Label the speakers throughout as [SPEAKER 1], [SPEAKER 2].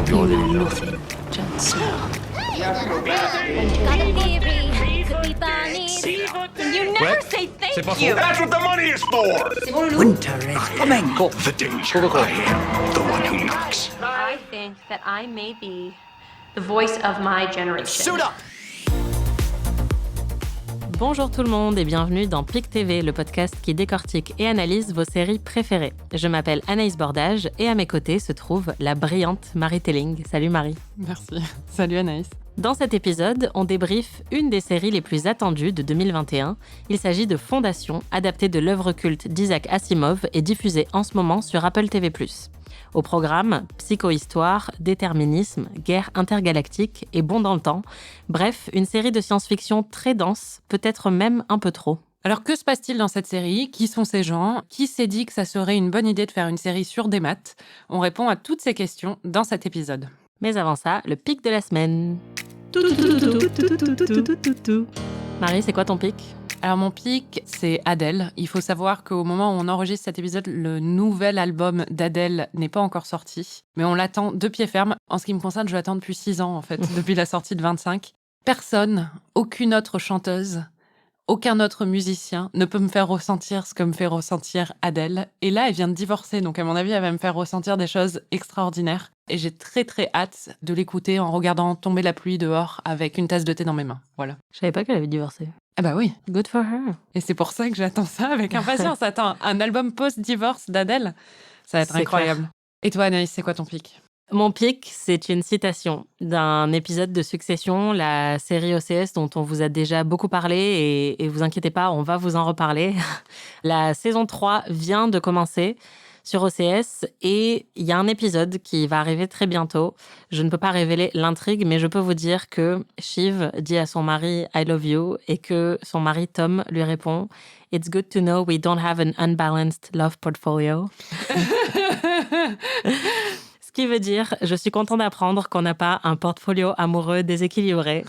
[SPEAKER 1] You're nothing, Jon Snow.
[SPEAKER 2] Got a theory, could be Barney's. You never say thank you.
[SPEAKER 3] That's what the money is for!
[SPEAKER 4] Winter is coming.
[SPEAKER 3] The danger. I am the one who knocks.
[SPEAKER 2] I think that I may be the voice of my generation.
[SPEAKER 4] Suit up!
[SPEAKER 5] Bonjour tout le monde et bienvenue dans PIC TV, le podcast qui décortique et analyse vos séries préférées. Je m'appelle Anaïs Bordage et à mes côtés se trouve la brillante Marie Telling. Salut Marie.
[SPEAKER 6] Merci. Salut Anaïs.
[SPEAKER 5] Dans cet épisode, on débriefe une des séries les plus attendues de 2021. Il s'agit de Fondation, adaptée de l'œuvre culte d'Isaac Asimov et diffusée en ce moment sur Apple TV+. Au programme, psychohistoire, déterminisme, guerre intergalactique et bond dans le temps. Bref, une série de science-fiction très dense, peut-être même un peu trop.
[SPEAKER 6] Alors que se passe-t-il dans cette série ? Qui sont ces gens ? Qui s'est dit que ça serait une bonne idée de faire une série sur des maths ? On répond à toutes ces questions dans cet épisode.
[SPEAKER 5] Mais avant ça, le pic de la semaine. Marie, c'est quoi ton pic ?
[SPEAKER 6] Alors mon pic, c'est Adele. Il faut savoir qu'au moment où on enregistre cet épisode, le nouvel album d'Adele n'est pas encore sorti. Mais on l'attend de pied ferme. En ce qui me concerne, je l'attends depuis 6 ans en fait, depuis la sortie de 25. Personne, aucune autre chanteuse, aucun autre musicien ne peut me faire ressentir ce que me fait ressentir Adele. Et là, elle vient de divorcer, donc à mon avis, elle va me faire ressentir des choses extraordinaires. Et j'ai très très hâte de l'écouter en regardant tomber la pluie dehors avec une tasse de thé dans mes mains. Voilà.
[SPEAKER 5] Je savais pas qu'elle avait divorcé.
[SPEAKER 6] Ah bah oui.
[SPEAKER 5] Good for her.
[SPEAKER 6] Et c'est pour ça que j'attends ça avec impatience. Attends, un album post-divorce d'Adele, ça va être
[SPEAKER 5] C'est
[SPEAKER 6] incroyable.
[SPEAKER 5] clair.
[SPEAKER 6] Et toi, Anaïs, c'est quoi ton pic ?
[SPEAKER 5] Mon pic, c'est une citation d'un épisode de Succession, la série OCS dont on vous a déjà beaucoup parlé et vous inquiétez pas, on va vous en reparler. La saison 3 vient de commencer sur OCS et il y a un épisode qui va arriver très bientôt. Je ne peux pas révéler l'intrigue, mais je peux vous dire que Shiv dit à son mari « I love you » et que son mari Tom lui répond « It's good to know we don't have an unbalanced love portfolio ». Ce qui veut dire, je suis contente d'apprendre qu'on n'a pas un portfolio amoureux déséquilibré.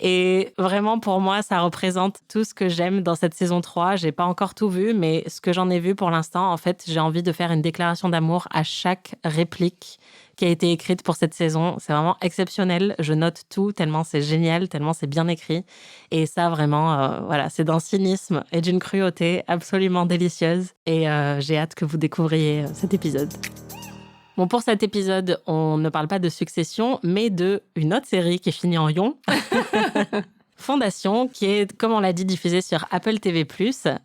[SPEAKER 5] Et vraiment, pour moi, ça représente tout ce que j'aime dans cette saison 3. J'ai pas encore tout vu, mais ce que j'en ai vu pour l'instant, en fait, j'ai envie de faire une déclaration d'amour à chaque réplique qui a été écrite pour cette saison. C'est vraiment exceptionnel. Je note tout tellement c'est génial, tellement c'est bien écrit. Et ça, vraiment, voilà, c'est d'un cynisme et d'une cruauté absolument délicieuse. Et j'ai hâte que vous découvriez cet épisode. Bon, pour cet épisode, on ne parle pas de Succession, mais de une autre série qui finit en ion. Fondation, qui est, comme on l'a dit, diffusée sur Apple TV+.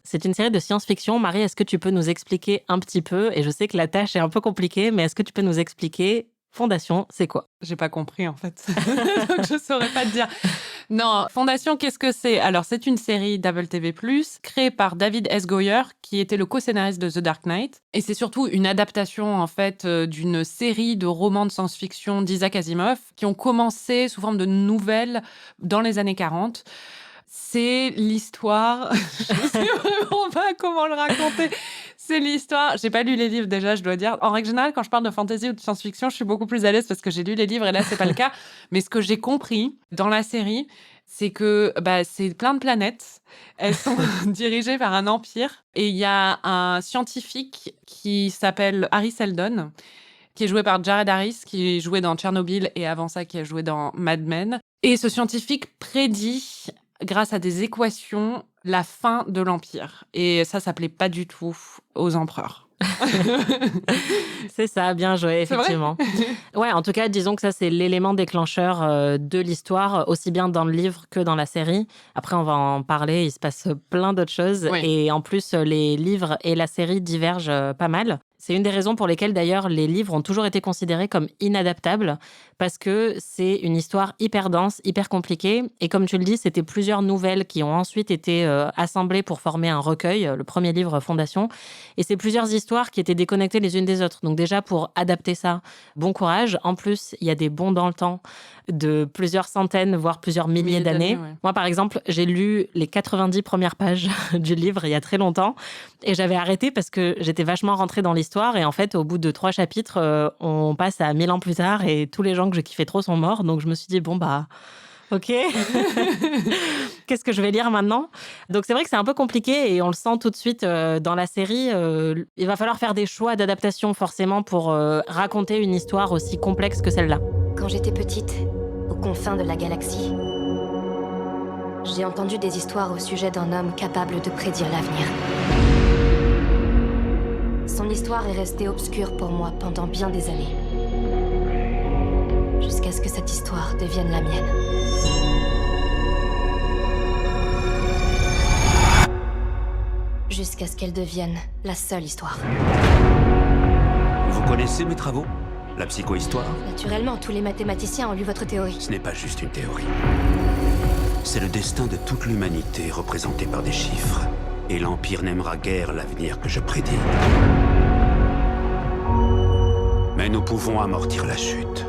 [SPEAKER 5] C'est une série de science-fiction. Marie, est-ce que tu peux nous expliquer un petit peu ? Et je sais que la tâche est un peu compliquée, mais est-ce que tu peux nous expliquer Fondation, c'est quoi ?
[SPEAKER 6] J'ai pas compris en fait, donc je saurais pas te dire. Non, Fondation, qu'est-ce que c'est ? Alors c'est une série d'Apple TV+, créée par David S. Goyer, qui était le co-scénariste de The Dark Knight. Et c'est surtout une adaptation en fait d'une série de romans de science-fiction d'Isaac Asimov, qui ont commencé sous forme de nouvelles dans les années 40. C'est l'histoire, je sais vraiment pas comment le raconter. C'est l'histoire, j'ai pas lu les livres déjà, je dois dire. En règle générale, quand je parle de fantasy ou de science-fiction, je suis beaucoup plus à l'aise parce que j'ai lu les livres et là, c'est pas le cas. Mais ce que j'ai compris dans la série, c'est que c'est plein de planètes. Elles sont dirigées par un empire. Et il y a un scientifique qui s'appelle Harry Seldon, qui est joué par Jared Harris, qui jouait dans Tchernobyl et avant ça, qui a joué dans Mad Men. Et ce scientifique prédit, grâce à des équations, la fin de l'Empire. Et ça plaît pas du tout aux empereurs.
[SPEAKER 5] C'est ça, bien joué,
[SPEAKER 6] C'est vrai ?
[SPEAKER 5] effectivement. Ouais, en tout cas, disons que ça, c'est l'élément déclencheur de l'histoire, aussi bien dans le livre que dans la série. Après, on va en parler, il se passe plein d'autres choses.
[SPEAKER 6] Oui.
[SPEAKER 5] Et en plus, les livres et la série divergent pas mal. C'est une des raisons pour lesquelles, d'ailleurs, les livres ont toujours été considérés comme inadaptables, parce que c'est une histoire hyper dense, hyper compliquée. Et comme tu le dis, c'était plusieurs nouvelles qui ont ensuite été assemblées pour former un recueil, le premier livre Fondation. Et c'est plusieurs histoires qui étaient déconnectées les unes des autres. Donc déjà, pour adapter ça, bon courage. En plus, il y a des bonds dans le temps de plusieurs centaines, voire plusieurs milliers d'années.
[SPEAKER 6] Ouais.
[SPEAKER 5] Moi, par exemple, j'ai lu les 90 premières pages du livre il y a très longtemps et j'avais arrêté parce que j'étais vachement rentrée dans l'histoire et en fait, au bout de 3 chapitres, on passe à 1000 ans plus tard et tous les gens que je kiffais trop sont morts. Donc, je me suis dit, bon, ok. qu'est-ce que je vais lire maintenant? Donc c'est vrai que c'est un peu compliqué et on le sent tout de suite dans la série. Il va falloir faire des choix d'adaptation forcément pour raconter une histoire aussi complexe que celle-là.
[SPEAKER 2] Quand j'étais petite, aux confins de la galaxie, j'ai entendu des histoires au sujet d'un homme capable de prédire l'avenir. Son histoire est restée obscure pour moi pendant bien des années. Jusqu'à ce que cette histoire devienne la mienne. Jusqu'à ce qu'elle devienne la seule histoire.
[SPEAKER 7] Vous connaissez mes travaux? La psychohistoire?
[SPEAKER 2] Naturellement, tous les mathématiciens ont lu votre théorie.
[SPEAKER 7] Ce n'est pas juste une théorie. C'est le destin de toute l'humanité représenté par des chiffres. Et l'Empire n'aimera guère l'avenir que je prédis. Mais nous pouvons amortir la chute.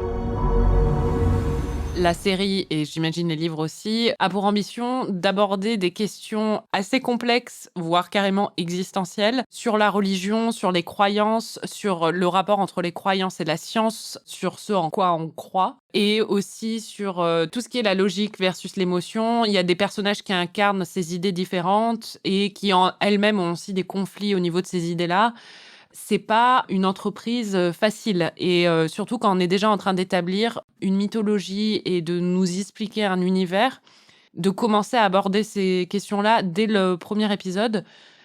[SPEAKER 6] La série, et j'imagine les livres aussi, a pour ambition d'aborder des questions assez complexes, voire carrément existentielles, sur la religion, sur les croyances, sur le rapport entre les croyances et la science, sur ce en quoi on croit, et aussi sur tout ce qui est la logique versus l'émotion. Il y a des personnages qui incarnent ces idées différentes et qui en elles-mêmes ont aussi des conflits au niveau de ces idées-là. C'est pas une entreprise facile et surtout quand on est déjà en train d'établir une mythologie et de nous expliquer un univers, de commencer à aborder ces questions-là dès le premier épisode,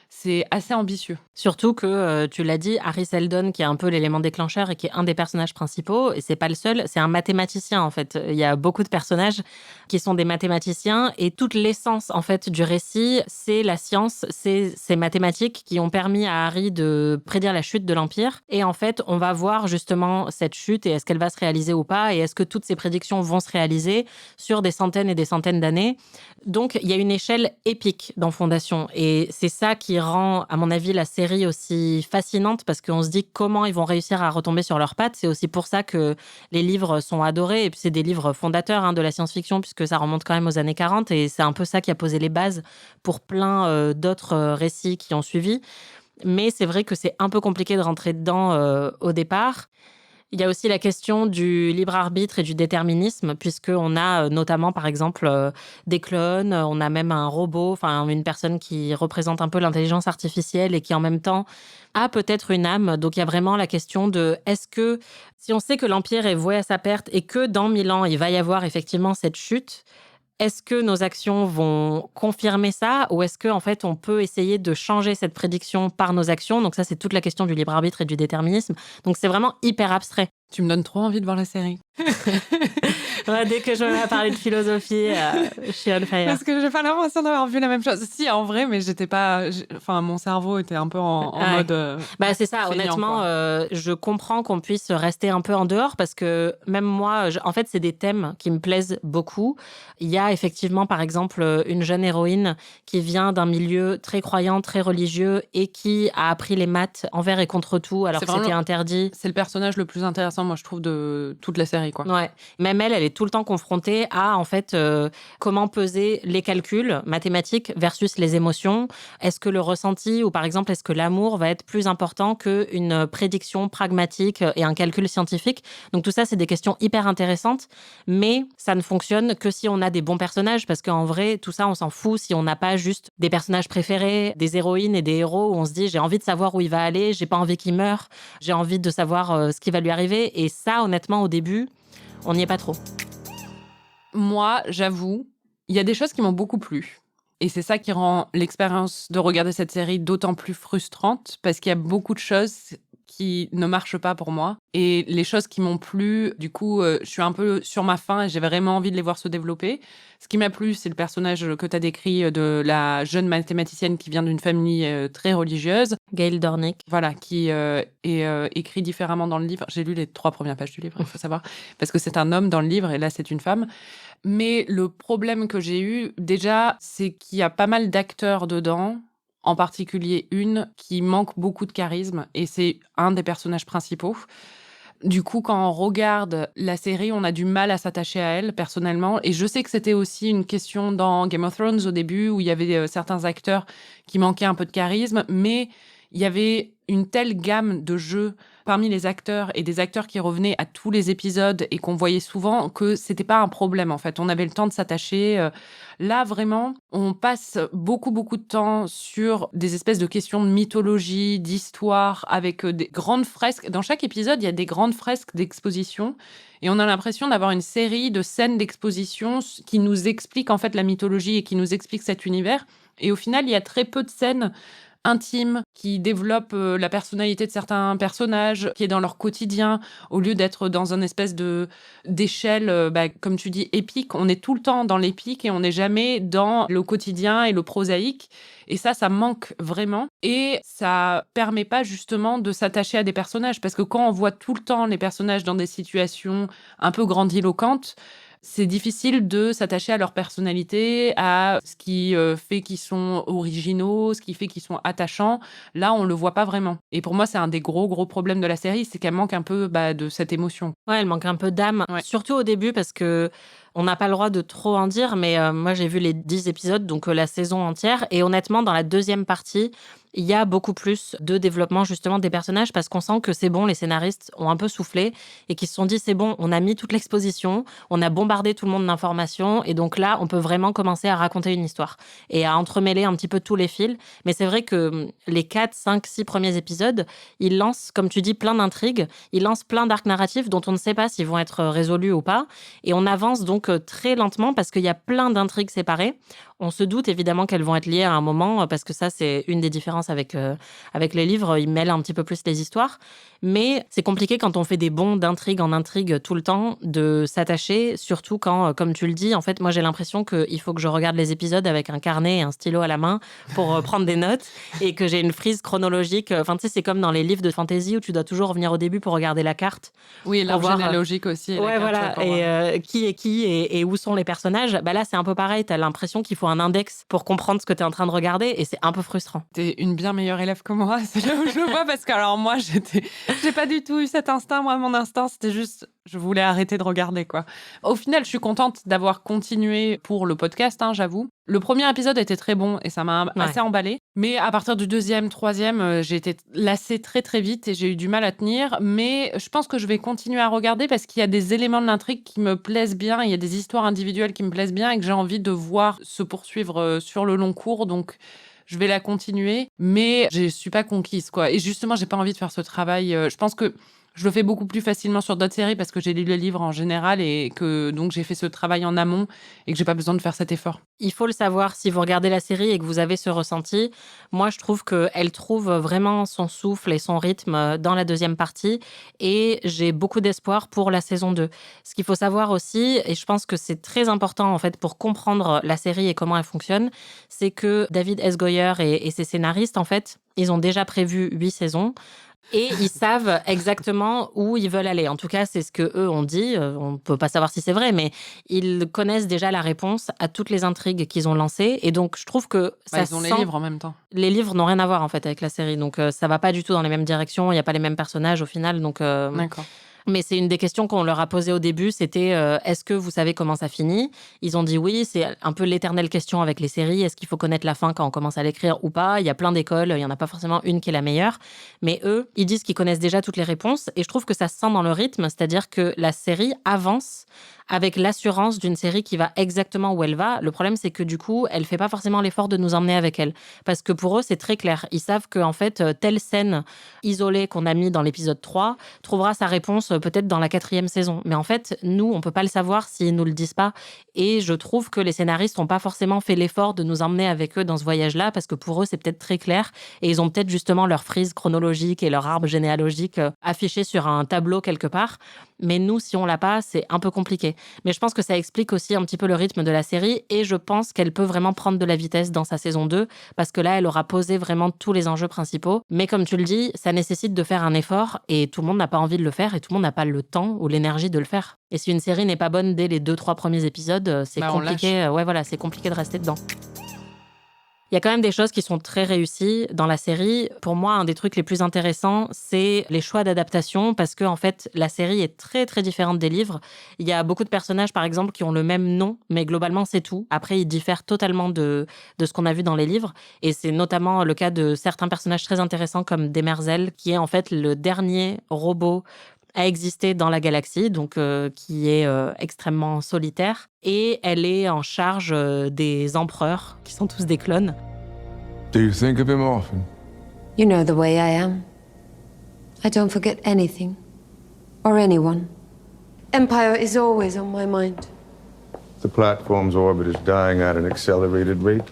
[SPEAKER 6] c'est assez ambitieux.
[SPEAKER 5] Surtout que, tu l'as dit, Harry Seldon, qui est un peu l'élément déclencheur et qui est un des personnages principaux, et c'est pas le seul, c'est un mathématicien, en fait. Il y a beaucoup de personnages qui sont des mathématiciens et toute l'essence, en fait, du récit, c'est la science, c'est ces mathématiques qui ont permis à Harry de prédire la chute de l'Empire. Et en fait, on va voir justement cette chute et est-ce qu'elle va se réaliser ou pas et est-ce que toutes ces prédictions vont se réaliser sur des centaines et des centaines d'années. Donc, il y a une échelle épique dans Fondation et c'est ça qui rend, à mon avis, la série aussi fascinante parce qu'on se dit comment ils vont réussir à retomber sur leurs pattes. C'est aussi pour ça que les livres sont adorés et puis c'est des livres fondateurs de la science-fiction puisque ça remonte quand même aux années 40 et c'est un peu ça qui a posé les bases pour plein d'autres récits qui ont suivi. Mais c'est vrai que c'est un peu compliqué de rentrer dedans au départ. Il y a aussi la question du libre arbitre et du déterminisme, puisqu'on a notamment, par exemple, des clones, on a même un robot, enfin une personne qui représente un peu l'intelligence artificielle et qui en même temps a peut-être une âme. Donc il y a vraiment la question de est-ce que, si on sait que l'Empire est voué à sa perte et que dans 1000 ans, il va y avoir effectivement cette chute, est-ce que nos actions vont confirmer ça ou est-ce qu'en fait, on peut essayer de changer cette prédiction par nos actions? Donc ça, c'est toute la question du libre arbitre et du déterminisme. Donc c'est vraiment hyper abstrait.
[SPEAKER 6] Tu me donnes trop envie de voir la série.
[SPEAKER 5] Ouais, dès que je vais parler de philosophie, je suis on fire.
[SPEAKER 6] Parce que j'ai pas l'impression d'avoir vu la même chose. Si, en vrai, mais j'étais pas... Enfin, mon cerveau était un peu en mode...
[SPEAKER 5] Bah, c'est ça,
[SPEAKER 6] feignant,
[SPEAKER 5] honnêtement, je comprends qu'on puisse rester un peu en dehors parce que même moi, en fait, c'est des thèmes qui me plaisent beaucoup. Il y a effectivement, par exemple, une jeune héroïne qui vient d'un milieu très croyant, très religieux et qui a appris les maths envers et contre tout alors que c'était interdit.
[SPEAKER 6] C'est le personnage le plus intéressant, moi, je trouve, de toute la série, quoi.
[SPEAKER 5] Ouais. Même elle est tout le temps confrontée à, en fait, comment peser les calculs mathématiques versus les émotions. Est-ce que le ressenti ou, par exemple, est-ce que l'amour va être plus important qu'une prédiction pragmatique et un calcul scientifique? Donc tout ça, c'est des questions hyper intéressantes, mais ça ne fonctionne que si on a des bons personnages, parce qu'en vrai, tout ça, on s'en fout si on n'a pas juste des personnages préférés, des héroïnes et des héros où on se dit, j'ai envie de savoir où il va aller, j'ai pas envie qu'il meure, j'ai envie de savoir ce qui va lui arriver. Et ça, honnêtement, au début, on n'y est pas trop.
[SPEAKER 6] Moi, j'avoue, il y a des choses qui m'ont beaucoup plu. Et c'est ça qui rend l'expérience de regarder cette série d'autant plus frustrante, parce qu'il y a beaucoup de choses qui ne marchent pas pour moi. Et les choses qui m'ont plu, du coup, je suis un peu sur ma faim et j'ai vraiment envie de les voir se développer. Ce qui m'a plu, c'est le personnage que tu as décrit de la jeune mathématicienne qui vient d'une famille très religieuse.
[SPEAKER 5] Gail Dornick.
[SPEAKER 6] Voilà, qui est écrit différemment dans le livre. J'ai lu les 3 premières pages du livre, il faut savoir, parce que c'est un homme dans le livre et là, c'est une femme. Mais le problème que j'ai eu, déjà, c'est qu'il y a pas mal d'acteurs dedans, en particulier une qui manque beaucoup de charisme, et c'est un des personnages principaux. Du coup, quand on regarde la série, on a du mal à s'attacher à elle, personnellement. Et je sais que c'était aussi une question dans Game of Thrones au début, où il y avait certains acteurs qui manquaient un peu de charisme, mais il y avait une telle gamme de jeux parmi les acteurs et des acteurs qui revenaient à tous les épisodes et qu'on voyait souvent que c'était pas un problème en fait. On avait le temps de s'attacher. Là, vraiment, on passe beaucoup de temps sur des espèces de questions de mythologie, d'histoire, avec des grandes fresques. Dans chaque épisode, il y a des grandes fresques d'exposition et on a l'impression d'avoir une série de scènes d'exposition qui nous expliquent en fait la mythologie et qui nous expliquent cet univers. Et au final, il y a très peu de scènes intimes qui développent la personnalité de certains personnages, qui est dans leur quotidien, au lieu d'être dans une espèce d'échelle, comme tu dis, épique. On est tout le temps dans l'épique et on n'est jamais dans le quotidien et le prosaïque. Et ça manque vraiment. Et ça permet pas justement de s'attacher à des personnages. Parce que quand on voit tout le temps les personnages dans des situations un peu grandiloquentes, c'est difficile de s'attacher à leur personnalité, à ce qui fait qu'ils sont originaux, ce qui fait qu'ils sont attachants. Là, on le voit pas vraiment. Et pour moi, c'est un des gros problèmes de la série, c'est qu'elle manque un peu de cette émotion.
[SPEAKER 5] Ouais, elle manque un peu d'âme, surtout au début, parce que on n'a pas le droit de trop en dire, mais moi, j'ai vu les 10 épisodes, donc la saison entière. Et honnêtement, dans la deuxième partie, il y a beaucoup plus de développement justement des personnages parce qu'on sent que c'est bon, les scénaristes ont un peu soufflé et qu'ils se sont dit c'est bon, on a mis toute l'exposition, on a bombardé tout le monde d'informations et donc là, on peut vraiment commencer à raconter une histoire et à entremêler un petit peu tous les fils. Mais c'est vrai que les 4, 5, 6 premiers épisodes, ils lancent, comme tu dis, plein d'intrigues, ils lancent plein d'arcs narratifs dont on ne sait pas s'ils vont être résolus ou pas et on avance donc très lentement parce qu'il y a plein d'intrigues séparées. On se doute évidemment qu'elles vont être liées à un moment parce que ça, c'est une des différences avec les livres. Ils mêlent un petit peu plus les histoires. Mais c'est compliqué quand on fait des bonds d'intrigue en intrigue tout le temps de s'attacher, surtout quand, comme tu le dis, en fait, moi, j'ai l'impression qu'il faut que je regarde les épisodes avec un carnet et un stylo à la main pour prendre des notes et que j'ai une frise chronologique. Enfin, tu sais, c'est comme dans les livres de fantasy où tu dois toujours revenir au début pour regarder la carte.
[SPEAKER 6] Oui, l'arbre généalogique aussi.
[SPEAKER 5] Ouais, voilà. Et qui est qui et où sont les personnages. Bah là, c'est un peu pareil. T'as l'impression qu'il faut un index pour comprendre ce que t'es en train de regarder et c'est un peu frustrant.
[SPEAKER 6] T'es une bien meilleure élève que moi. C'est là où je le vois parce que alors moi, j'ai pas du tout eu cet instinct. Moi, mon instinct, c'était juste, je voulais arrêter de regarder, quoi. Au final, je suis contente d'avoir continué pour le podcast, j'avoue. Le premier épisode était très bon et ça m'a assez emballé. Mais à partir du deuxième, troisième, j'ai été lassée très vite et j'ai eu du mal à tenir. Mais je pense que je vais continuer à regarder parce qu'il y a des éléments de l'intrigue qui me plaisent bien. Il y a des histoires individuelles qui me plaisent bien et que j'ai envie de voir se poursuivre sur le long cours. Donc, je vais la continuer, mais je suis pas conquise, quoi. Et justement, j'ai pas envie de faire ce travail. Je pense que je le fais beaucoup plus facilement sur d'autres séries parce que j'ai lu le livre en général et que donc j'ai fait ce travail en amont et que j'ai pas besoin de faire cet effort.
[SPEAKER 5] Il faut le savoir, si vous regardez la série et que vous avez ce ressenti, moi je trouve qu'elle trouve vraiment son souffle et son rythme dans la deuxième partie et j'ai beaucoup d'espoir pour la saison 2. Ce qu'il faut savoir aussi, et je pense que c'est très important en fait pour comprendre la série et comment elle fonctionne, c'est que David S. Goyer et ses scénaristes en fait, ils ont déjà prévu 8 saisons. Et ils savent exactement où ils veulent aller. En tout cas, c'est ce que eux ont dit. On ne peut pas savoir si c'est vrai, mais ils connaissent déjà la réponse à toutes les intrigues qu'ils ont lancées. Et donc, je trouve que ça
[SPEAKER 6] ils ont les livres en même temps.
[SPEAKER 5] Les livres n'ont rien à voir, en fait, avec la série. Donc, ça va pas du tout dans les mêmes directions. Il n'y a pas les mêmes personnages, au final. Donc,
[SPEAKER 6] D'accord.
[SPEAKER 5] Mais c'est une des questions qu'on leur a posées au début, c'était est-ce que vous savez comment ça finit ? Ils ont dit oui, c'est un peu l'éternelle question avec les séries, est-ce qu'il faut connaître la fin quand on commence à l'écrire ou pas ? Il y a plein d'écoles, il n'y en a pas forcément une qui est la meilleure, mais eux, ils disent qu'ils connaissent déjà toutes les réponses et je trouve que ça se sent dans le rythme, c'est-à-dire que la série avance avec l'assurance d'une série qui va exactement où elle va. Le problème, c'est que du coup, elle fait pas forcément l'effort de nous emmener avec elle. Parce que pour eux, c'est très clair. Ils savent qu'en fait, telle scène isolée qu'on a mis dans l'épisode 3 trouvera sa réponse peut-être dans la 4e saison. Mais en fait, nous, on peut pas le savoir s'ils nous le disent pas. Et je trouve que les scénaristes n'ont pas forcément fait l'effort de nous emmener avec eux dans ce voyage-là, parce que pour eux, c'est peut-être très clair. Et ils ont peut-être justement leur frise chronologique et leur arbre généalogique affiché sur un tableau quelque part. Mais nous, si on l'a pas, c'est un peu compliqué. Mais je pense que ça explique aussi un petit peu le rythme de la série et je pense qu'elle peut vraiment prendre de la vitesse dans sa saison 2 parce que là, elle aura posé vraiment tous les enjeux principaux. Mais comme tu le dis, ça nécessite de faire un effort et tout le monde n'a pas envie de le faire et tout le monde n'a pas le temps ou l'énergie de le faire. Et si une série n'est pas bonne dès les 2-3 premiers épisodes, c'est compliqué. Ouais, voilà, c'est compliqué de rester dedans. Il y a quand même des choses qui sont très réussies dans la série. Pour moi, un des trucs les plus intéressants, c'est les choix d'adaptation parce que, en fait, la série est très, très différente des livres. Il y a beaucoup de personnages, par exemple, qui ont le même nom, mais globalement, c'est tout. Après, ils diffèrent totalement de ce qu'on a vu dans les livres. Et c'est notamment le cas de certains personnages très intéressants comme Demerzel, qui est en fait le dernier robot à exister dans la galaxie, donc qui est extrêmement solitaire. Et elle est en charge des empereurs, qui sont tous des clones.
[SPEAKER 8] Do you think of him often?
[SPEAKER 1] You know the way I am. I don't forget anything. Or anyone. Empire is always on my mind.
[SPEAKER 8] The platform's orbit is dying at an accelerated rate.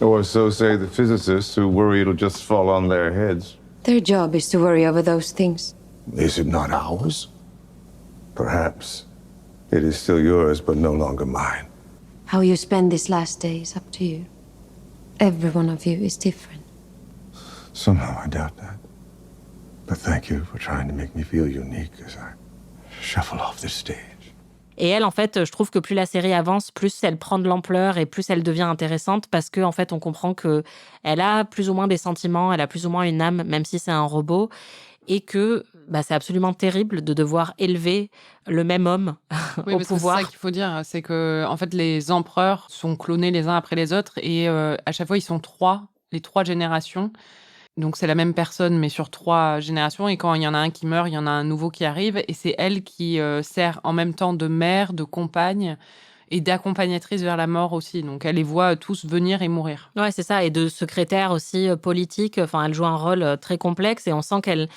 [SPEAKER 8] Or so say the physicists who worry it'll just fall on their heads.
[SPEAKER 1] Their job is to worry over those things.
[SPEAKER 8] Is it not ours? Perhaps it is still yours, but no longer mine.
[SPEAKER 1] How you spend these last days, up to you. Every one of you is different.
[SPEAKER 8] Somehow I doubt that. But thank you for trying to make me feel unique as I shuffle off this stage.
[SPEAKER 5] Et elle, en fait, je trouve que plus la série avance, plus elle prend de l'ampleur et plus elle devient intéressante parce que, en fait, on comprend que elle a plus ou moins des sentiments, elle a plus ou moins une âme, même si c'est un robot, et que c'est absolument terrible de devoir élever le même homme
[SPEAKER 6] Oui,
[SPEAKER 5] au
[SPEAKER 6] parce
[SPEAKER 5] pouvoir.
[SPEAKER 6] que c'est ça qu'il faut dire, c'est que en fait les empereurs sont clonés les uns après les autres et à chaque fois ils sont les trois générations. Donc c'est la même personne mais sur 3 générations et quand il y en a un qui meurt, il y en a un nouveau qui arrive et c'est elle qui sert en même temps de mère, de compagne et d'accompagnatrice vers la mort aussi. Donc elle les voit tous venir et mourir.
[SPEAKER 5] Ouais, c'est ça, et de secrétaire aussi politique. Enfin, elle joue un rôle très complexe et on sent qu'elle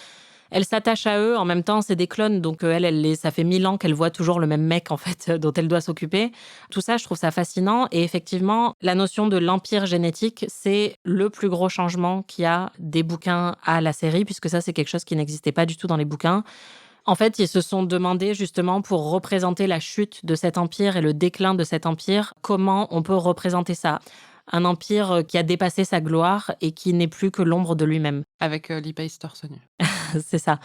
[SPEAKER 5] s'attache à eux. En même temps, c'est des clones, donc ça fait 1000 ans qu'elle voit toujours le même mec, en fait, dont elle doit s'occuper. Tout ça, je trouve ça fascinant. Et effectivement, la notion de l'empire génétique, c'est le plus gros changement qu'il y a des bouquins à la série, puisque ça, c'est quelque chose qui n'existait pas du tout dans les bouquins. En fait, ils se sont demandé justement pour représenter la chute de cet empire et le déclin de cet empire, comment on peut représenter ça. Un empire qui a dépassé sa gloire et qui n'est plus que l'ombre de lui-même.
[SPEAKER 6] Avec Lee Pace torse nu.
[SPEAKER 5] C'est ça.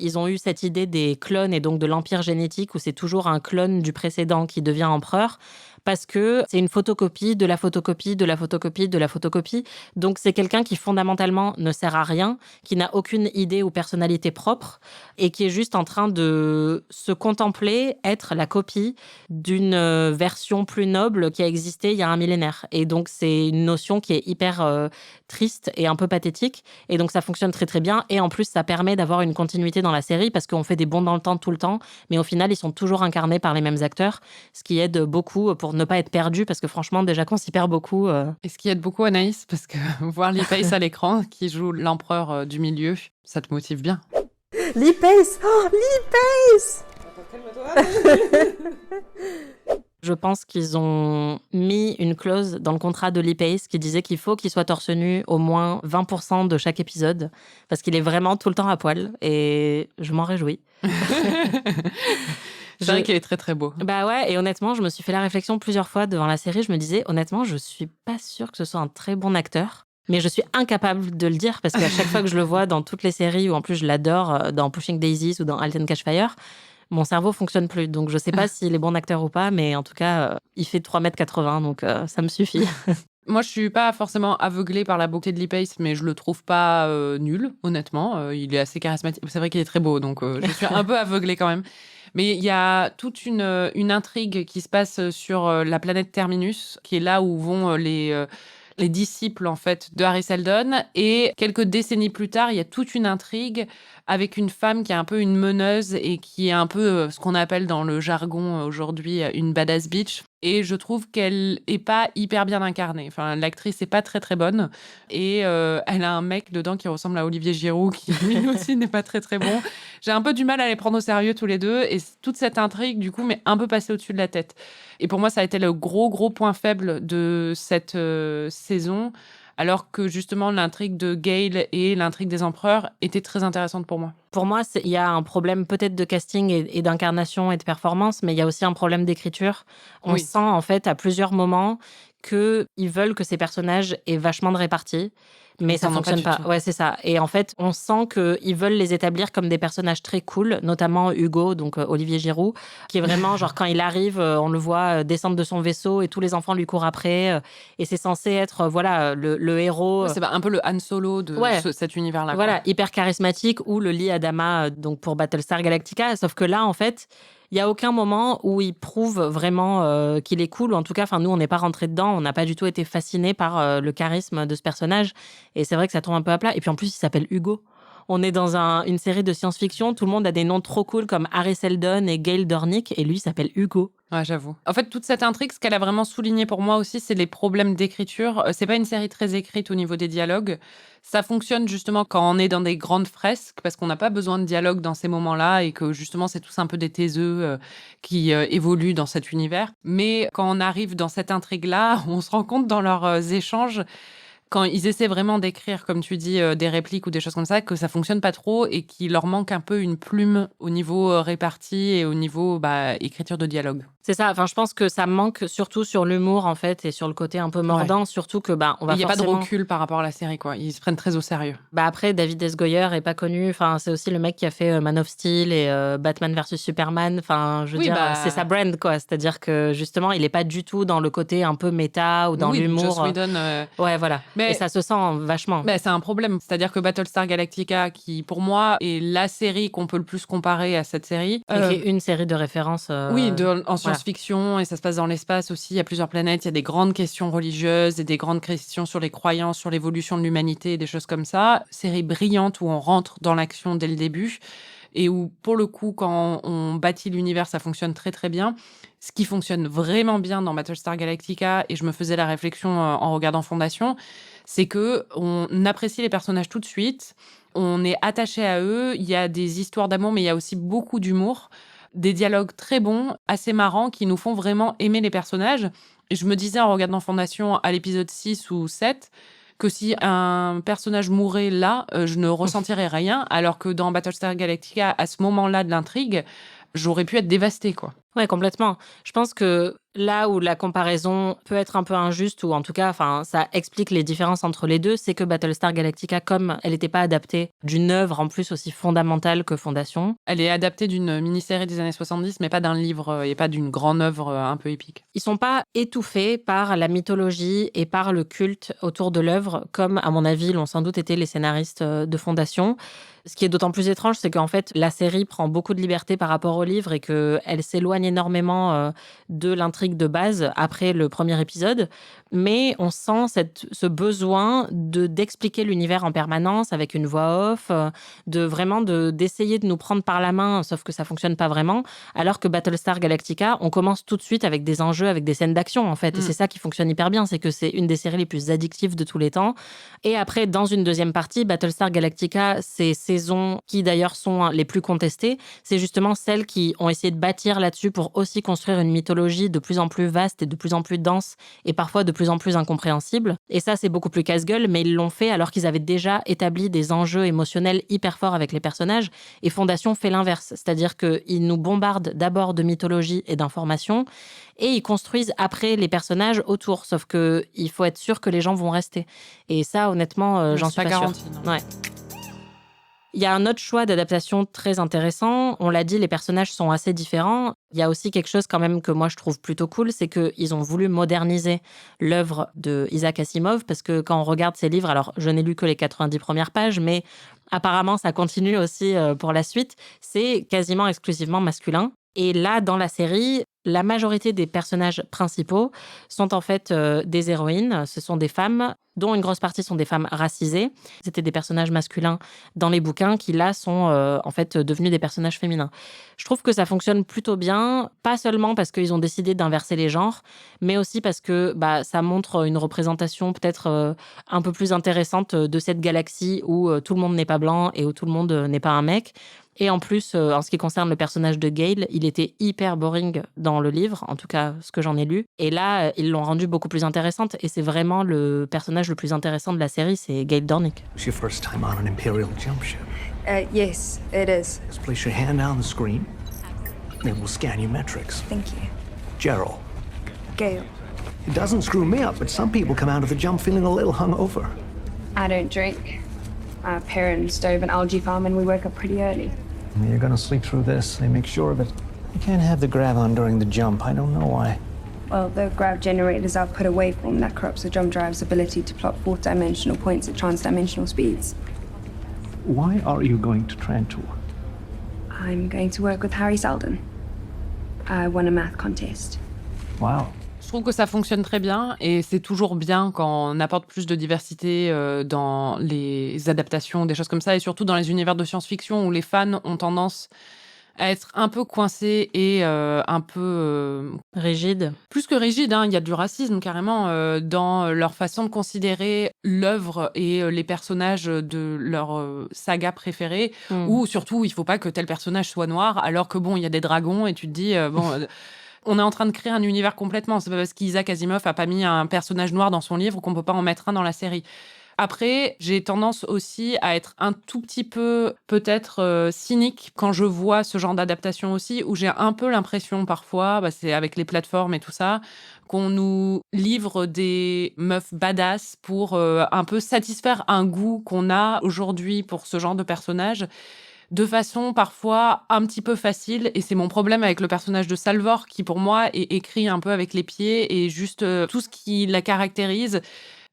[SPEAKER 5] Ils ont eu cette idée des clones et donc de l'empire génétique où c'est toujours un clone du précédent qui devient empereur parce que c'est une photocopie de la photocopie de la photocopie de la photocopie. Donc c'est quelqu'un qui fondamentalement ne sert à rien, qui n'a aucune idée ou personnalité propre et qui est juste en train de se contempler être la copie d'une version plus noble qui a existé il y a un millénaire. Et donc c'est une notion qui est hyper triste et un peu pathétique. Et donc ça fonctionne très très bien. Et en plus ça permet d'avoir une continuité dans la série parce qu'on fait des bonds dans le temps tout le temps. Mais au final ils sont toujours incarnés par les mêmes acteurs, ce qui aide beaucoup pour ne pas être perdu parce que franchement déjà qu'on s'y perd beaucoup.
[SPEAKER 6] Et ce qui aide beaucoup Anaïs, parce que voir Lee Pace à l'écran qui joue l'empereur du milieu, ça te motive bien.
[SPEAKER 9] Lee Pace! Oh, Lee Pace!
[SPEAKER 5] Je pense qu'ils ont mis une clause dans le contrat de Lee Pace qui disait qu'il faut qu'il soit torse nu au moins 20% de chaque épisode parce qu'il est vraiment tout le temps à poil et je m'en réjouis.
[SPEAKER 6] C'est vrai qu'il est très très beau.
[SPEAKER 5] Bah ouais, et honnêtement, je me suis fait la réflexion plusieurs fois devant la série. Je me disais, honnêtement, je suis pas sûre que ce soit un très bon acteur. Mais je suis incapable de le dire parce qu'à chaque fois que je le vois dans toutes les séries, ou en plus je l'adore dans Pushing Daisies ou dans Halt and Catch Fire, mon cerveau fonctionne plus. Donc je sais pas s'il est bon acteur ou pas, mais en tout cas, il fait 3,80 m, donc ça me suffit.
[SPEAKER 6] Moi, je suis pas forcément aveuglée par la beauté de Lee Pace, mais je le trouve pas nul, honnêtement. Il est assez charismatique. C'est vrai qu'il est très beau, donc je suis un peu aveuglée quand même. Mais il y a toute une intrigue qui se passe sur la planète Terminus, qui est là où vont les disciples en fait de Hari Seldon. Et quelques décennies plus tard, il y a toute une intrigue avec une femme qui est un peu une meneuse et qui est un peu ce qu'on appelle dans le jargon aujourd'hui une badass bitch. Et je trouve qu'elle est pas hyper bien incarnée. Enfin, l'actrice est pas très très bonne. Et elle a un mec dedans qui ressemble à Olivier Giroud, qui lui aussi n'est pas très très bon. J'ai un peu du mal à les prendre au sérieux tous les deux. Et toute cette intrigue, du coup, m'est un peu passée au-dessus de la tête. Et pour moi, ça a été le gros point faible de cette saison. Alors que justement l'intrigue de Gale et l'intrigue des empereurs étaient très intéressantes pour moi.
[SPEAKER 5] Pour moi, il y a un problème peut-être de casting et d'incarnation et de performance, mais il y a aussi un problème d'écriture. On sent en fait à plusieurs moments qu'ils veulent que ces personnages aient vachement de répartie. Mais ça fonctionne pas. Ouais, c'est ça. Et en fait, on sent qu'ils veulent les établir comme des personnages très cool, notamment Hugo, donc Olivier Giroud, qui est vraiment, genre, quand il arrive, on le voit descendre de son vaisseau et tous les enfants lui courent après. Et c'est censé être, voilà, le héros.
[SPEAKER 6] C'est un peu le Han Solo de cet univers-là.
[SPEAKER 5] Voilà, hyper charismatique, ou le Lee Adama, donc pour Battlestar Galactica. Sauf que là, en fait, il n'y a aucun moment où il prouve vraiment qu'il est cool. Ou en tout cas, nous, on n'est pas rentré dedans. On n'a pas du tout été fascinés par le charisme de ce personnage. Et c'est vrai que ça tombe un peu à plat. Et puis en plus, il s'appelle Hugo. On est dans une série de science-fiction. Tout le monde a des noms trop cool comme Harry Seldon et Gail Dornick. Et lui, il s'appelle Hugo.
[SPEAKER 6] Ouais, j'avoue. En fait, toute cette intrigue, ce qu'elle a vraiment souligné pour moi aussi, c'est les problèmes d'écriture. C'est pas une série très écrite au niveau des dialogues. Ça fonctionne justement quand on est dans des grandes fresques, parce qu'on n'a pas besoin de dialogue dans ces moments-là et que justement, c'est tous un peu des taiseux qui évoluent dans cet univers. Mais quand on arrive dans cette intrigue-là, on se rend compte dans leurs échanges, quand ils essaient vraiment d'écrire, comme tu dis, des répliques ou des choses comme ça, que ça fonctionne pas trop et qu'il leur manque un peu une plume au niveau répartie et au niveau écriture de dialogue.
[SPEAKER 5] C'est ça. Enfin, je pense que ça manque surtout sur l'humour, en fait, et sur le côté un peu mordant. Surtout que, on va
[SPEAKER 6] il n'y a pas de recul par rapport à la série, quoi. Ils se prennent très au sérieux.
[SPEAKER 5] Après, David S. Goyer est pas connu. Enfin, c'est aussi le mec qui a fait Man of Steel et Batman vs Superman. Enfin, je veux dire, c'est sa brand, quoi. C'est-à-dire que, justement, il est pas du tout dans le côté un peu méta ou dans l'humour.
[SPEAKER 6] Joss Whedon.
[SPEAKER 5] Ouais, voilà. Et ça se sent vachement.
[SPEAKER 6] C'est un problème. C'est-à-dire que Battlestar Galactica, qui, pour moi, est la série qu'on peut le plus comparer à cette série.
[SPEAKER 5] Et qui est une série de référence.
[SPEAKER 6] En science-fiction, et ça se passe dans l'espace aussi. Il y a plusieurs planètes, il y a des grandes questions religieuses et des grandes questions sur les croyances, sur l'évolution de l'humanité, des choses comme ça. Série brillante où on rentre dans l'action dès le début et où, pour le coup, quand on bâtit l'univers, ça fonctionne très très bien. Ce qui fonctionne vraiment bien dans Battlestar Galactica, et je me faisais la réflexion en regardant Fondation, c'est que on apprécie les personnages tout de suite, on est attaché à eux, il y a des histoires d'amour, mais il y a aussi beaucoup d'humour, des dialogues très bons, assez marrants, qui nous font vraiment aimer les personnages. Et je me disais en regardant Fondation à l'épisode 6 ou 7, que si un personnage mourait là, je ne ressentirais rien, alors que dans Battlestar Galactica, à ce moment-là de l'intrigue, j'aurais pu être dévastée, quoi.
[SPEAKER 5] Ouais, complètement. Je pense que là où la comparaison peut être un peu injuste, ou en tout cas, ça explique les différences entre les deux, c'est que Battlestar Galactica, comme elle n'était pas adaptée d'une œuvre en plus aussi fondamentale que Fondation.
[SPEAKER 6] Elle est adaptée d'une mini-série des années 70, mais pas d'un livre et pas d'une grande œuvre un peu épique.
[SPEAKER 5] Ils sont pas étouffés par la mythologie et par le culte autour de l'œuvre, comme, à mon avis, l'ont sans doute été les scénaristes de Fondation. Ce qui est d'autant plus étrange, c'est qu'en fait, la série prend beaucoup de liberté par rapport au livre et qu'elle s'éloigne énormément de l'intrigue de base après le premier épisode. Mais on sent ce besoin d'expliquer l'univers en permanence avec une voix off, d'essayer de nous prendre par la main, sauf que ça fonctionne pas vraiment. Alors que Battlestar Galactica, on commence tout de suite avec des enjeux, avec des scènes d'action, en fait. Et c'est ça qui fonctionne hyper bien, c'est que c'est une des séries les plus addictives de tous les temps. Et après, dans une deuxième partie, Battlestar Galactica, c'est saisons qui d'ailleurs sont les plus contestées, c'est justement celles qui ont essayé de bâtir là-dessus pour aussi construire une mythologie de plus en plus vaste et de plus en plus dense et parfois de plus en plus incompréhensible. Et ça, c'est beaucoup plus casse-gueule, mais ils l'ont fait alors qu'ils avaient déjà établi des enjeux émotionnels hyper forts avec les personnages. Et Fondation fait l'inverse, c'est-à-dire qu'ils nous bombardent d'abord de mythologie et d'informations et ils construisent après les personnages autour, sauf qu'il faut être sûr que les gens vont rester. Et ça, honnêtement, j'en suis pas sûre. Ouais. Il y a un autre choix d'adaptation très intéressant. On l'a dit, les personnages sont assez différents. Il y a aussi quelque chose quand même que moi je trouve plutôt cool, c'est qu'ils ont voulu moderniser l'œuvre de Isaac Asimov, parce que quand on regarde ses livres, alors je n'ai lu que les 90 premières pages, mais apparemment ça continue aussi pour la suite, c'est quasiment exclusivement masculin. Et là, dans la série, la majorité des personnages principaux sont en fait des héroïnes. Ce sont des femmes, dont une grosse partie sont des femmes racisées. C'était des personnages masculins dans les bouquins qui, là, sont en fait devenus des personnages féminins. Je trouve que ça fonctionne plutôt bien, pas seulement parce qu'ils ont décidé d'inverser les genres, mais aussi parce que ça montre une représentation peut-être un peu plus intéressante de cette galaxie où tout le monde n'est pas blanc et où tout le monde n'est pas un mec. Et en plus, en ce qui concerne le personnage de Gail, il était hyper boring dans le livre, en tout cas ce que j'en ai lu. Et là, ils l'ont rendu beaucoup plus intéressante. Et c'est vraiment le personnage le plus intéressant de la série, c'est Gail Dornick.
[SPEAKER 10] It's your first time on an Imperial jump ship.
[SPEAKER 9] Yes, it is.
[SPEAKER 10] Just place your hand down the screen, and we'll scan your metrics.
[SPEAKER 9] Thank you.
[SPEAKER 10] Gerald.
[SPEAKER 9] Gail.
[SPEAKER 10] It doesn't screw me up, but some people come out of the jump feeling a little hungover.
[SPEAKER 9] I don't drink. Our parents dove an algae farm and we woke up pretty early.
[SPEAKER 10] You're gonna sleep through this. They make sure of it. You can't have the grav on during the jump. I don't know why.
[SPEAKER 9] Well, the grav generators output a waveform that corrupts the jump drive's ability to plot fourth-dimensional points at trans-dimensional speeds.
[SPEAKER 10] Why are you going to Trantor?
[SPEAKER 9] I'm going to work with Harry Seldon. I won a math contest.
[SPEAKER 10] Wow.
[SPEAKER 6] Je trouve que ça fonctionne très bien et c'est toujours bien quand on apporte plus de diversité dans les adaptations, des choses comme ça, et surtout dans les univers de science-fiction où les fans ont tendance à être un peu coincés et un peu...
[SPEAKER 5] Rigide.
[SPEAKER 6] plus que rigides, hein, il y a du racisme carrément dans leur façon de considérer l'œuvre et les personnages de leur saga préférée, ou surtout il faut pas que tel personnage soit noir, alors que bon, il y a des dragons et tu te dis, on est en train de créer un univers complètement. C'est pas parce qu'Isaac Asimov a pas mis un personnage noir dans son livre qu'on peut pas en mettre un dans la série. Après, j'ai tendance aussi à être un tout petit peu, peut-être, cynique quand je vois ce genre d'adaptation aussi, où j'ai un peu l'impression parfois, c'est avec les plateformes et tout ça, qu'on nous livre des meufs badass pour un peu satisfaire un goût qu'on a aujourd'hui pour ce genre de personnage, de façon parfois un petit peu facile. Et c'est mon problème avec le personnage de Salvor, qui pour moi est écrit un peu avec les pieds, et juste tout ce qui la caractérise,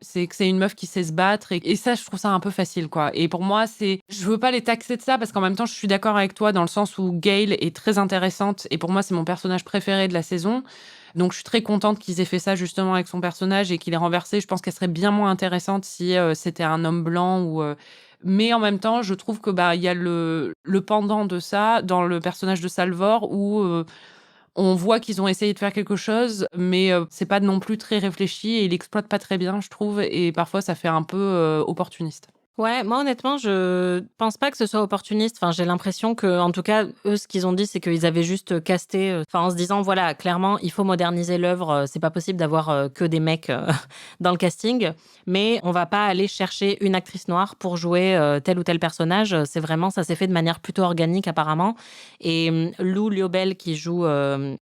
[SPEAKER 6] c'est que c'est une meuf qui sait se battre, et ça, je trouve ça un peu facile, quoi. Et pour moi, je veux pas les taxer de ça, parce qu'en même temps, je suis d'accord avec toi dans le sens où Gale est très intéressante, et pour moi, c'est mon personnage préféré de la saison. Donc, je suis très contente qu'ils aient fait ça justement avec son personnage et qu'il ait renversé. Je pense qu'elle serait bien moins intéressante si c'était un homme blanc ou... Mais en même temps, je trouve que il y a le pendant de ça dans le personnage de Salvor, où on voit qu'ils ont essayé de faire quelque chose, mais c'est pas non plus très réfléchi et ils l'exploitent pas très bien, je trouve, et parfois ça fait un peu opportuniste.
[SPEAKER 5] Ouais, moi honnêtement, je pense pas que ce soit opportuniste. Enfin, j'ai l'impression que, en tout cas, eux, ce qu'ils ont dit, c'est qu'ils avaient juste casté, en se disant, voilà, clairement, il faut moderniser l'œuvre. C'est pas possible d'avoir que des mecs dans le casting, mais on va pas aller chercher une actrice noire pour jouer tel ou tel personnage. C'est vraiment, ça s'est fait de manière plutôt organique apparemment. Et Lou Liobel qui joue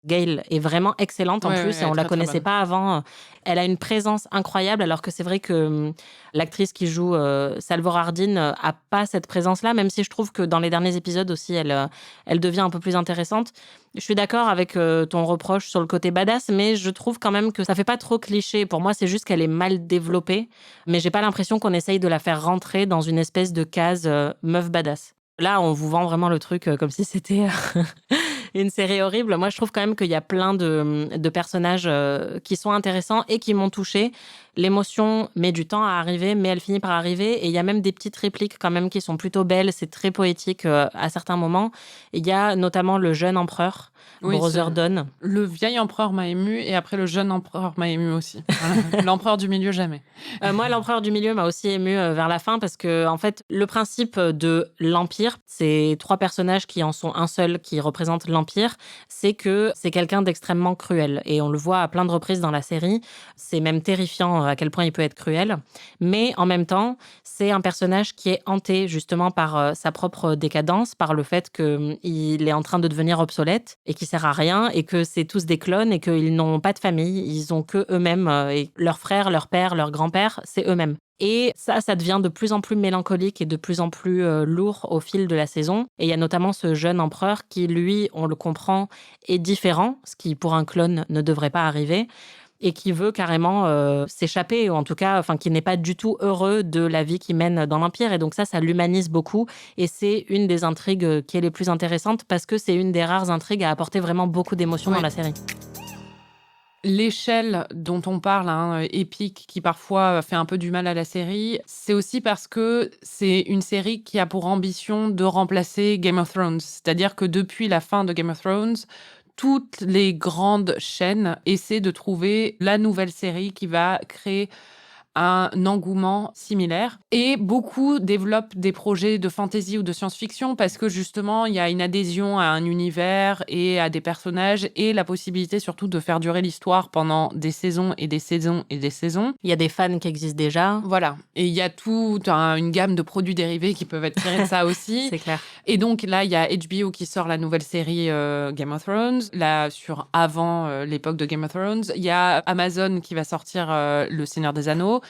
[SPEAKER 5] Gale est vraiment excellente en plus, et on la connaissait pas avant. Elle a une présence incroyable, alors que c'est vrai que l'actrice qui joue Salvor Hardin a pas cette présence-là, même si je trouve que dans les derniers épisodes aussi, elle devient un peu plus intéressante. Je suis d'accord avec ton reproche sur le côté badass, mais je trouve quand même que ça fait pas trop cliché. Pour moi, c'est juste qu'elle est mal développée, mais j'ai pas l'impression qu'on essaye de la faire rentrer dans une espèce de case meuf badass. Là, on vous vend vraiment le truc comme si c'était une série horrible. Moi, je trouve quand même qu'il y a plein de personnages qui sont intéressants et qui m'ont touchée. L'émotion met du temps à arriver, mais elle finit par arriver. Et il y a même des petites répliques quand même qui sont plutôt belles. C'est très poétique à certains moments. Il y a notamment le jeune empereur, Brother Don.
[SPEAKER 6] Le vieil empereur m'a ému, et après le jeune empereur m'a ému aussi. Voilà. L'empereur du milieu, jamais.
[SPEAKER 5] Moi, l'empereur du milieu m'a aussi ému vers la fin, parce que en fait, le principe de l'Empire, c'est 3 personnages qui en sont un seul, qui représentent l'Empire, c'est que c'est quelqu'un d'extrêmement cruel. Et on le voit à plein de reprises dans la série. C'est même terrifiant à quel point il peut être cruel. Mais en même temps, c'est un personnage qui est hanté justement par sa propre décadence, par le fait qu'il est en train de devenir obsolète et qu'il sert à rien, et que c'est tous des clones, et qu'ils n'ont pas de famille, ils ont que eux-mêmes, et leurs frères, leur père, leur grand-père, c'est eux-mêmes. Et ça devient de plus en plus mélancolique et de plus en plus lourd au fil de la saison. Et il y a notamment ce jeune empereur qui, lui, on le comprend, est différent, ce qui pour un clone ne devrait pas arriver, et qui veut carrément s'échapper, ou en tout cas, qui n'est pas du tout heureux de la vie qu'il mène dans l'Empire. Et donc ça l'humanise beaucoup, et c'est une des intrigues qui est les plus intéressantes, parce que c'est une des rares intrigues à apporter vraiment beaucoup d'émotions dans la série.
[SPEAKER 6] L'échelle dont on parle, épique, qui parfois fait un peu du mal à la série, c'est aussi parce que c'est une série qui a pour ambition de remplacer Game of Thrones. C'est-à-dire que depuis la fin de Game of Thrones, toutes les grandes chaînes essaient de trouver la nouvelle série qui va créer un engouement similaire. Et beaucoup développent des projets de fantasy ou de science-fiction parce que justement, il y a une adhésion à un univers et à des personnages et la possibilité surtout de faire durer l'histoire pendant des saisons et des saisons et des saisons.
[SPEAKER 5] Il y a des fans qui existent déjà.
[SPEAKER 6] Voilà. Et il y a toute une gamme de produits dérivés qui peuvent être tirés de ça aussi.
[SPEAKER 5] C'est clair.
[SPEAKER 6] Et donc là, il y a HBO qui sort la nouvelle série Game of Thrones, là sur avant l'époque de Game of Thrones. Il y a Amazon qui va sortir Le Seigneur des Anneaux.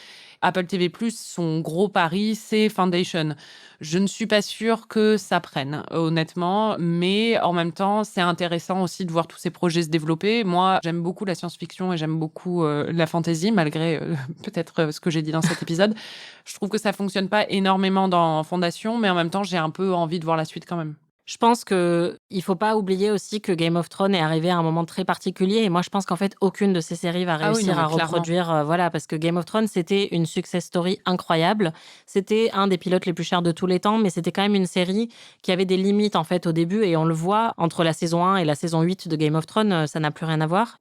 [SPEAKER 6] Apple TV+, son gros pari, c'est Foundation. Je ne suis pas sûre que ça prenne, honnêtement, mais en même temps, c'est intéressant aussi de voir tous ces projets se développer. Moi, j'aime beaucoup la science-fiction et j'aime beaucoup la fantasy, malgré peut-être ce que j'ai dit dans cet épisode. Je trouve que ça fonctionne pas énormément dans Fondation, mais en même temps, j'ai un peu envie de voir la suite quand même.
[SPEAKER 5] Je pense qu'il ne faut pas oublier aussi que Game of Thrones est arrivé à un moment très particulier. Et moi, je pense qu'en fait, aucune de ces séries va réussir à reproduire. Voilà, parce que Game of Thrones, c'était une success story incroyable. C'était un des pilotes les plus chers de tous les temps, mais c'était quand même une série qui avait des limites en fait au début. Et on le voit, entre la saison 1 et la saison 8 de Game of Thrones, ça n'a plus rien à voir.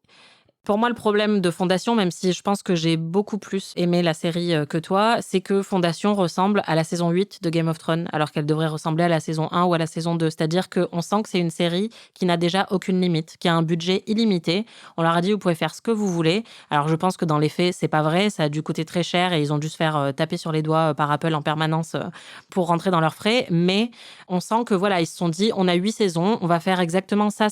[SPEAKER 5] Pour moi, le problème de Fondation, même si je pense que j'ai beaucoup plus aimé la série que toi, c'est que Fondation ressemble à la saison 8 de Game of Thrones, alors qu'elle devrait ressembler à la saison 1 ou à la saison 2. C'est-à-dire qu'on sent que c'est une série qui n'a déjà aucune limite, qui a un budget illimité. On leur a dit, vous pouvez faire ce que vous voulez. Alors, je pense que dans les faits, c'est pas vrai. Ça a dû coûter très cher et ils ont dû se faire taper sur les doigts par Apple en permanence pour rentrer dans leurs frais. Mais on sent que voilà, ils se sont dit, on a 8 saisons, on va faire exactement ça.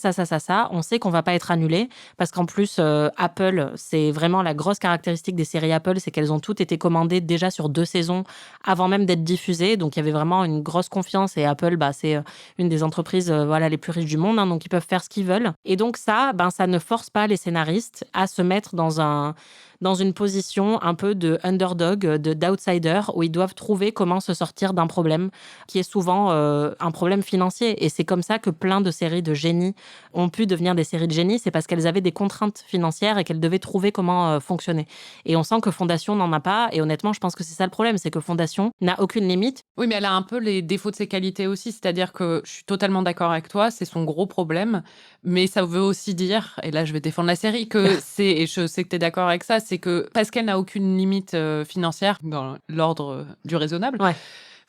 [SPEAKER 5] On sait qu'on va pas être annulé parce qu'en plus, Apple, c'est vraiment la grosse caractéristique des séries Apple, c'est qu'elles ont toutes été commandées déjà sur 2 saisons avant même d'être diffusées. Donc, il y avait vraiment une grosse confiance. Et Apple, c'est une des entreprises les plus riches du monde. Donc, ils peuvent faire ce qu'ils veulent. Et donc, ça ne force pas les scénaristes à se mettre dans une position un peu de underdog, d'outsider, où ils doivent trouver comment se sortir d'un problème qui est souvent un problème financier. Et c'est comme ça que plein de séries de génie ont pu devenir des séries de génie. C'est parce qu'elles avaient des contraintes financières et qu'elles devaient trouver comment fonctionner. Et on sent que Fondation n'en a pas. Et honnêtement, je pense que c'est ça le problème, c'est que Fondation n'a aucune limite.
[SPEAKER 6] Oui, mais elle a un peu les défauts de ses qualités aussi. C'est-à-dire que je suis totalement d'accord avec toi, c'est son gros problème. Mais ça veut aussi dire, et là je vais défendre la série, que et je sais que tu es d'accord avec ça, c'est que parce qu'elle n'a aucune limite financière dans l'ordre du raisonnable,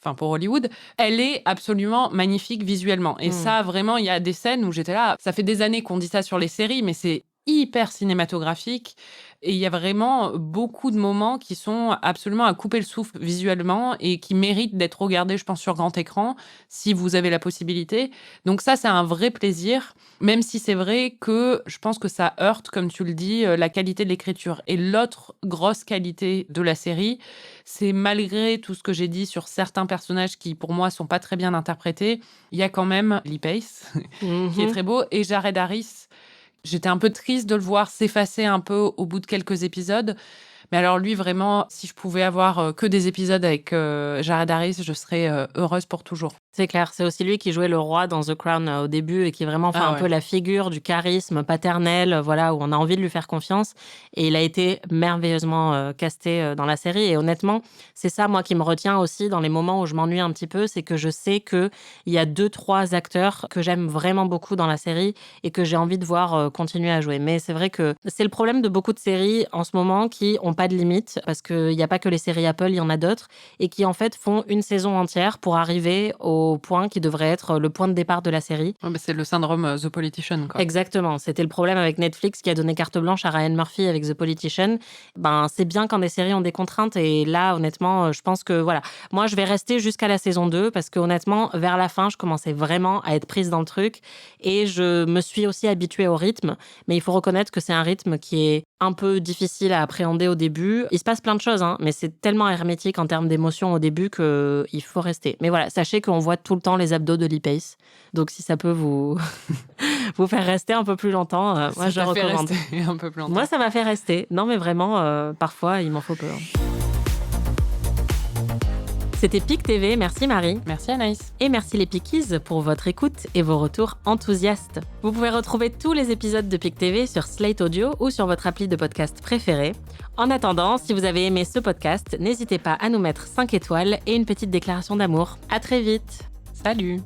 [SPEAKER 6] enfin pour Hollywood, elle est absolument magnifique visuellement. Et ça, vraiment, il y a des scènes où j'étais là, ça fait des années qu'on dit ça sur les séries, mais c'est hyper cinématographique. Et il y a vraiment beaucoup de moments qui sont absolument à couper le souffle visuellement et qui méritent d'être regardés, je pense, sur grand écran, si vous avez la possibilité. Donc ça, c'est un vrai plaisir, même si c'est vrai que je pense que ça heurte, comme tu le dis, la qualité de l'écriture. Et l'autre grosse qualité de la série, c'est malgré tout ce que j'ai dit sur certains personnages qui, pour moi, sont pas très bien interprétés, il y a quand même Lee Pace, qui est très beau, et Jared Harris. J'étais un peu triste de le voir s'effacer un peu au bout de quelques épisodes. Mais alors lui, vraiment, si je pouvais avoir que des épisodes avec Jared Harris, je serais heureuse pour toujours.
[SPEAKER 5] C'est clair, c'est aussi lui qui jouait le roi dans The Crown au début et qui est vraiment un peu la figure du charisme paternel, voilà, où on a envie de lui faire confiance. Et il a été merveilleusement casté dans la série. Et honnêtement, c'est ça, moi, qui me retient aussi dans les moments où je m'ennuie un petit peu, c'est que je sais qu'il y a 2-3 acteurs que j'aime vraiment beaucoup dans la série et que j'ai envie de voir continuer à jouer. Mais c'est vrai que c'est le problème de beaucoup de séries en ce moment qui n'ont pas de limite, parce qu'il n'y a pas que les séries Apple, il y en a d'autres, et qui en fait font une saison entière pour arriver au point qui devrait être le point de départ de la série.
[SPEAKER 6] C'est le syndrome The Politician, quoi.
[SPEAKER 5] Exactement, c'était le problème avec Netflix qui a donné carte blanche à Ryan Murphy avec The Politician. C'est bien quand des séries ont des contraintes, et là, honnêtement, je pense que voilà. Moi, je vais rester jusqu'à la saison 2, parce que honnêtement, vers la fin, je commençais vraiment à être prise dans le truc, et je me suis aussi habituée au rythme, mais il faut reconnaître que c'est un rythme qui est un peu difficile à appréhender au début. Il se passe plein de choses, mais c'est tellement hermétique en termes d'émotion au début qu'il faut rester. Mais voilà, sachez qu'on voit tout le temps les abdos de Lee Pace. Donc si ça peut vous faire rester un peu plus longtemps, moi je recommande.
[SPEAKER 6] Un peu plus longtemps.
[SPEAKER 5] Moi ça m'a fait rester. Non mais vraiment, parfois il m'en faut peu. C'était PIC TV, merci Marie.
[SPEAKER 6] Merci Anaïs.
[SPEAKER 5] Et merci les Pikies pour votre écoute et vos retours enthousiastes. Vous pouvez retrouver tous les épisodes de PIC TV sur Slate Audio ou sur votre appli de podcast préférée. En attendant, si vous avez aimé ce podcast, n'hésitez pas à nous mettre 5 étoiles et une petite déclaration d'amour. À très vite.
[SPEAKER 6] Salut.